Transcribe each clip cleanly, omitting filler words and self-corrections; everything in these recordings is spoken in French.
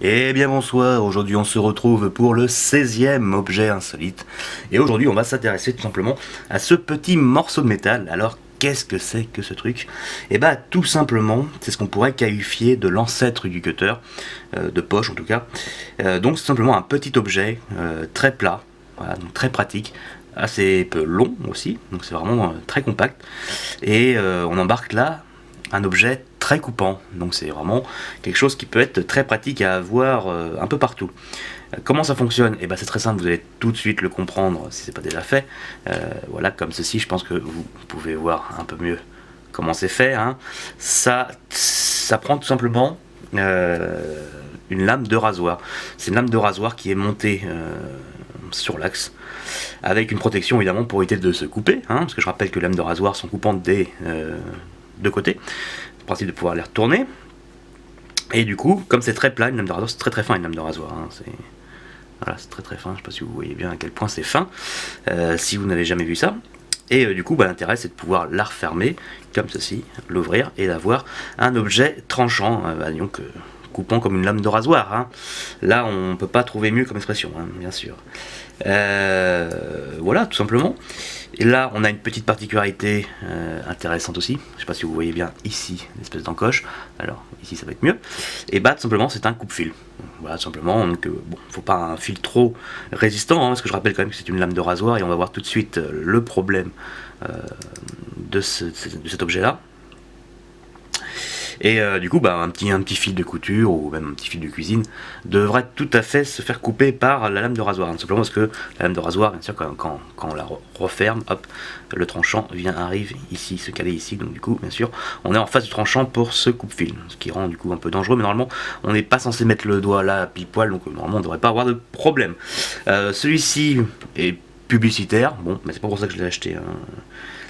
Eh bien bonsoir, aujourd'hui on se retrouve pour le 16e objet insolite. Et aujourd'hui on va s'intéresser tout simplement à ce petit morceau de métal. Alors qu'est-ce que c'est que ce truc? Eh bien tout simplement, c'est ce qu'on pourrait qualifier de l'ancêtre du cutter, de poche en tout cas. Donc c'est simplement un petit objet très plat, voilà, donc très pratique, assez peu long aussi, donc c'est vraiment très compact. Et on embarque là un objet très coupant, donc c'est vraiment quelque chose qui peut être très pratique à avoir un peu partout. Comment ça fonctionne? Eh ben c'est très simple, vous allez tout de suite le comprendre si c'est pas déjà fait. Voilà, comme ceci, je pense que vous pouvez voir un peu mieux comment c'est fait, hein. Ça prend tout simplement une lame de rasoir. C'est une lame de rasoir qui est montée sur l'axe, avec une protection évidemment pour éviter de se couper, hein, parce que je rappelle que les lames de rasoir sont coupantes des deux côtés, le principe de pouvoir les retourner. Et du coup, comme c'est très plat, une lame de rasoir, c'est très très fin une lame de rasoir, hein, voilà, c'est très très fin, je ne sais pas si vous voyez bien à quel point c'est fin, si vous n'avez jamais vu ça. Et du coup, l'intérêt c'est de pouvoir la refermer, comme ceci, l'ouvrir et d'avoir un objet tranchant, donc coupant comme une lame de rasoir, hein. Là, on ne peut pas trouver mieux comme expression, hein, bien sûr. Voilà, tout simplement. Et là, on a une petite particularité intéressante aussi. Je ne sais pas si vous voyez bien ici, l'espèce d'encoche. Alors, ici, ça va être mieux. Et tout simplement, c'est un coupe-fil. Voilà, tout simplement. Donc, bon, faut pas un fil trop résistant, hein, parce que je rappelle quand même que c'est une lame de rasoir, et on va voir tout de suite le problème de cet objet-là. Et du coup, un petit fil de couture ou même un petit fil de cuisine devrait tout à fait se faire couper par la lame de rasoir. Tout simplement parce que la lame de rasoir, bien sûr, quand on la referme, hop, le tranchant arrive ici, se caler ici. Donc du coup, bien sûr, on est en face du tranchant pour ce coupe-fil, ce qui rend du coup un peu dangereux. Mais normalement, on n'est pas censé mettre le doigt là pile poil, donc normalement, on ne devrait pas avoir de problème. Celui-ci est publicitaire, bon, mais c'est pas pour ça que je l'ai acheté, hein.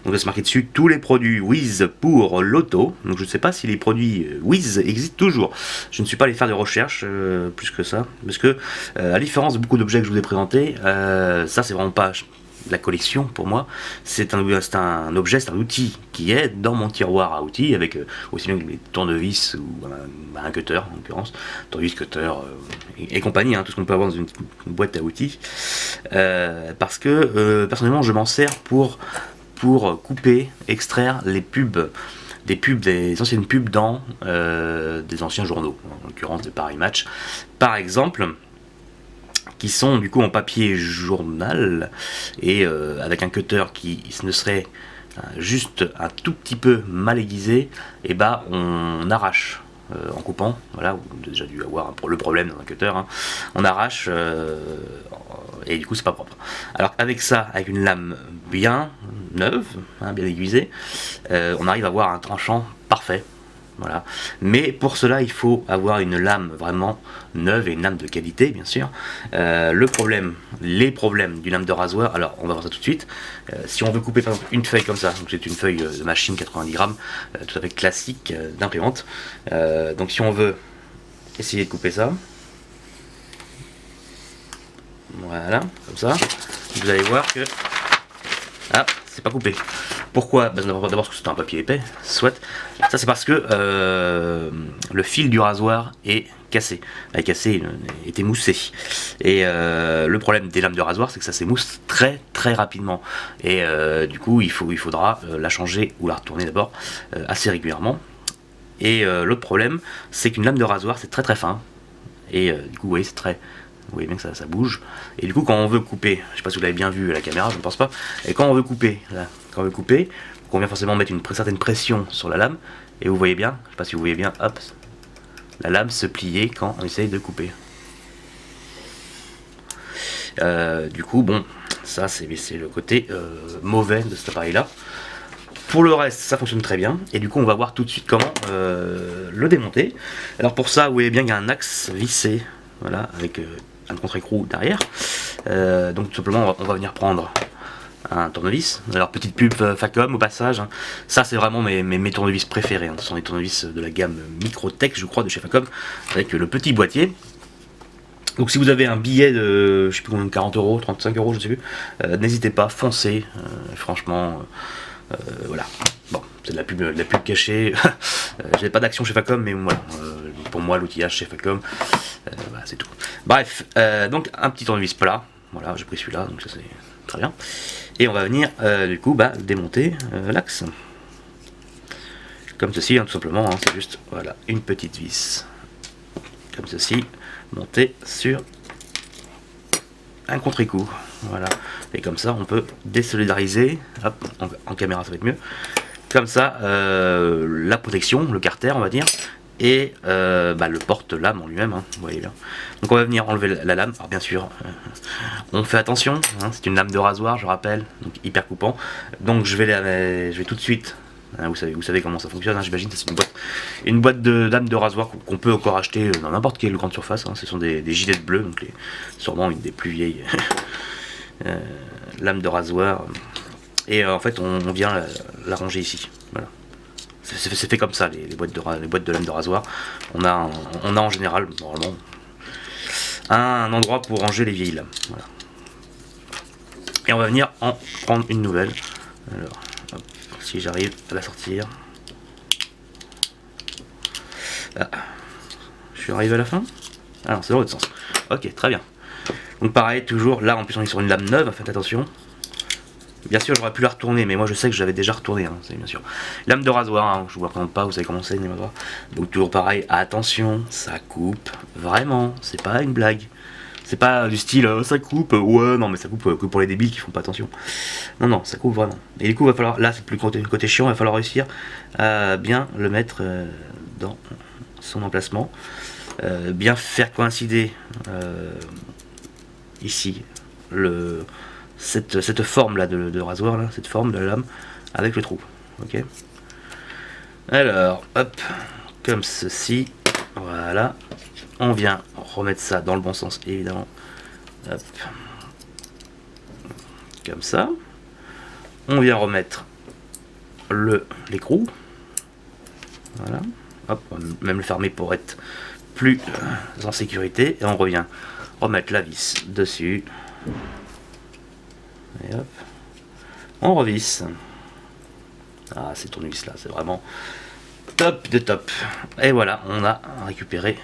Donc c'est marqué dessus tous les produits Wiz pour l'auto. Donc je ne sais pas si les produits Wiz existent toujours. Je ne suis pas allé faire de recherche plus que ça, parce que à la différence de beaucoup d'objets que je vous ai présentés, ça c'est vraiment pas la collection pour moi. C'est un objet, c'est un outil qui est dans mon tiroir à outils, avec aussi bien les tournevis ou un cutter en l'occurrence, tournevis, cutter et compagnie, hein, tout ce qu'on peut avoir dans une boîte à outils. Parce que personnellement je m'en sers pour couper, extraire les pubs, des anciennes pubs dans des anciens journaux, en l'occurrence des Paris Match, par exemple, qui sont du coup en papier journal et avec un cutter qui ne serait juste un tout petit peu mal aiguisé, et on arrache. En coupant, voilà, vous avez déjà dû avoir le problème dans un cutter, hein. On arrache et du coup c'est pas propre. Alors avec ça, avec une lame bien neuve, hein, bien aiguisée, on arrive à avoir un tranchant parfait. Voilà. Mais pour cela, il faut avoir une lame vraiment neuve et une lame de qualité, bien sûr. Les problèmes d'une lame de rasoir, alors on va voir ça tout de suite. Si on veut couper par exemple une feuille comme ça, donc c'est une feuille de machine 90 grammes, tout à fait classique d'imprimante. Donc si on veut essayer de couper ça, voilà, comme ça, vous allez voir que c'est pas coupé. Pourquoi? D'abord parce que c'est un papier épais, soit. Ça c'est parce que le fil du rasoir est cassé. Il est cassé, il est émoussé. Et le problème des lames de rasoir, c'est que ça s'émousse très très rapidement. Et du coup, il faudra la changer ou la retourner d'abord assez régulièrement. Et l'autre problème, c'est qu'une lame de rasoir, c'est très très fin. Et du coup, vous voyez, vous voyez bien que ça bouge. Et du coup, quand on veut couper, je sais pas si vous l'avez bien vu à la caméra, je ne pense pas. Et quand on veut couper, on vient forcément mettre une certaine pression sur la lame. Et vous voyez bien, je sais pas si vous voyez bien, hop, la lame se plier quand on essaye de couper. Du coup, bon, ça c'est le côté mauvais de cet appareil-là. Pour le reste, ça fonctionne très bien. Et du coup, on va voir tout de suite comment le démonter. Alors pour ça, vous voyez bien qu'il y a un axe vissé, voilà, avec un contre-écrou derrière. Donc tout simplement, on va venir prendre un tournevis. Alors petite pub Facom au passage, hein. Ça c'est vraiment mes tournevis préférés, hein. Ce sont les tournevis de la gamme Microtech, je crois, de chez Facom, avec le petit boîtier. Donc si vous avez un billet de, je sais plus combien, 40 euros, 35 euros, je ne sais plus, n'hésitez pas, foncez, franchement, voilà. Bon, c'est de la pub cachée. J'avais pas d'action chez Facom, mais voilà, pour moi l'outillage chez Facom. Voilà, c'est tout. Bref, donc un petit tournevis plat. Voilà, j'ai pris celui-là, donc ça c'est très bien. Et on va venir du coup démonter l'axe. Comme ceci, hein, tout simplement, hein, c'est juste voilà, une petite vis. Comme ceci, montée sur un contre-écou. Voilà. Et comme ça, on peut désolidariser. Hop, en caméra, ça va être mieux. Comme ça, la protection, le carter, on va dire, et le porte-lame en lui-même, hein, vous voyez bien. Donc on va venir enlever la lame. Alors bien sûr, on fait attention, hein, c'est une lame de rasoir, je rappelle, donc hyper coupant. Donc je vais tout de suite. Hein, vous savez comment ça fonctionne, hein, j'imagine. C'est une boîte de lames de rasoir qu'on peut encore acheter dans n'importe quelle grande surface. Hein. Ce sont des gilets bleus, donc sûrement une des plus vieilles lames de rasoir. Et en fait, on vient la ranger ici. Voilà. C'est fait comme ça, les boîtes de lames de rasoir. On a en général, normalement, un endroit pour ranger les vieilles lames. Voilà. Et on va venir en prendre une nouvelle. Alors, hop, si j'arrive à la sortir. Ah, je suis arrivé à la fin. Ah non, c'est dans l'autre sens. Ok, très bien. Donc pareil, toujours là, en plus on est sur une lame neuve, faites attention. Bien sûr, j'aurais pu la retourner, mais moi je sais que j'avais déjà retourné, hein, c'est bien sûr. Lame de rasoir, hein, je vous raconte pas, vous savez comment c'est, les rasoirs. Donc toujours pareil, attention, ça coupe, vraiment, c'est pas une blague. C'est pas du style, ça coupe, ouais, non mais ça coupe que pour les débiles qui font pas attention. Non, non, ça coupe vraiment. Et du coup, il va falloir, là c'est plus côté chiant, il va falloir réussir à bien le mettre dans son emplacement. Bien faire coïncider ici cette forme là de rasoir là, cette forme de la lame avec le trou. Ok. Alors, hop, comme ceci, voilà. On vient remettre ça dans le bon sens évidemment. Hop. Comme ça. On vient remettre l'écrou. Voilà. Hop, on va même le fermer pour être plus en sécurité. Et on revient remettre la vis dessus. Et hop. On revisse. Ah, ces tournevis là, c'est vraiment top de top. Et voilà, on a récupéré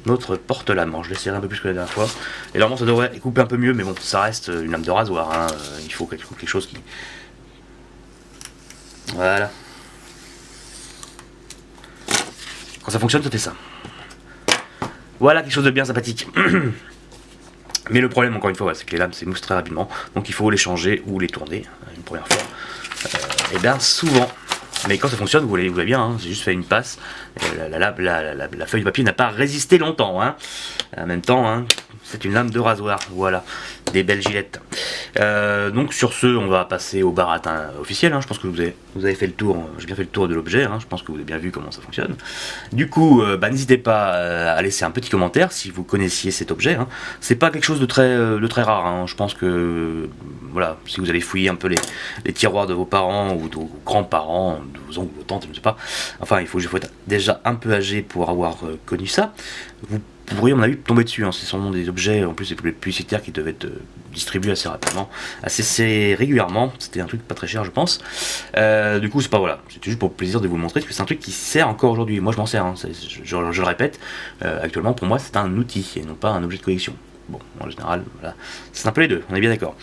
notre porte-lame. Je l'ai serré un peu plus que la dernière fois. Et normalement ça devrait couper un peu mieux, mais bon, ça reste une lame de rasoir. Hein. Il faut quelque chose qui... Voilà. Quand ça fonctionne, ça fait ça. Voilà quelque chose de bien sympathique. Mais le problème, encore une fois, c'est que les lames s'émoussent très rapidement. Donc il faut les changer ou les tourner une première fois. Et bien souvent. Mais quand ça fonctionne, vous voyez bien, hein, j'ai juste fait une passe. La feuille de papier n'a pas résisté longtemps. Hein. En même temps, hein, c'est une lame de rasoir. Voilà, des belles gilettes. Donc sur ce, on va passer au baratin officiel. Hein. Je pense que vous avez fait le tour. J'ai bien fait le tour de l'objet. Hein. Je pense que vous avez bien vu comment ça fonctionne. Du coup, n'hésitez pas à laisser un petit commentaire si vous connaissiez cet objet. Hein. C'est pas quelque chose de très rare. Hein. Je pense que voilà, si vous allez fouiller un peu les tiroirs de vos parents ou de vos grands-parents, de vos oncles, vos tantes, je ne sais pas. Enfin, il faut être déjà un peu âgé pour avoir connu ça. Vous pourriez, à mon avis, tomber dessus. Hein. C'est sûrement des objets, en plus, des publicitaires qui devaient être distribués assez rapidement, assez régulièrement. C'était un truc pas très cher, je pense. Du coup, c'est pas voilà. C'était juste pour le plaisir de vous montrer que c'est un truc qui sert encore aujourd'hui. Moi, je m'en sers. Hein. Je le répète. Actuellement, pour moi, c'est un outil et non pas un objet de collection. Bon, en général, voilà. C'est un peu les deux, on est bien d'accord.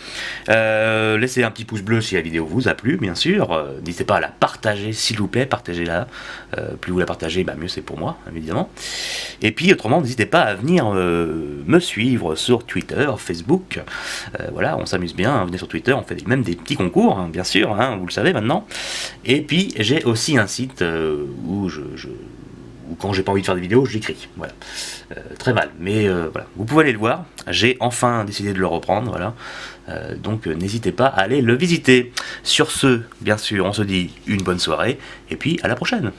Laissez un petit pouce bleu si la vidéo vous a plu, bien sûr. N'hésitez pas à la partager, s'il vous plaît, partagez-la. Plus vous la partagez, mieux c'est pour moi, évidemment. Et puis, autrement, n'hésitez pas à venir me suivre sur Twitter, Facebook. Voilà, on s'amuse bien, hein, venez sur Twitter, on fait même des petits concours, hein, bien sûr, hein, vous le savez maintenant. Et puis, j'ai aussi un site où ou quand j'ai pas envie de faire des vidéos, j'écris. Voilà. Très mal, mais voilà. Vous pouvez aller le voir. J'ai enfin décidé de le reprendre, voilà. Donc n'hésitez pas à aller le visiter. Sur ce, bien sûr, on se dit une bonne soirée, et puis à la prochaine.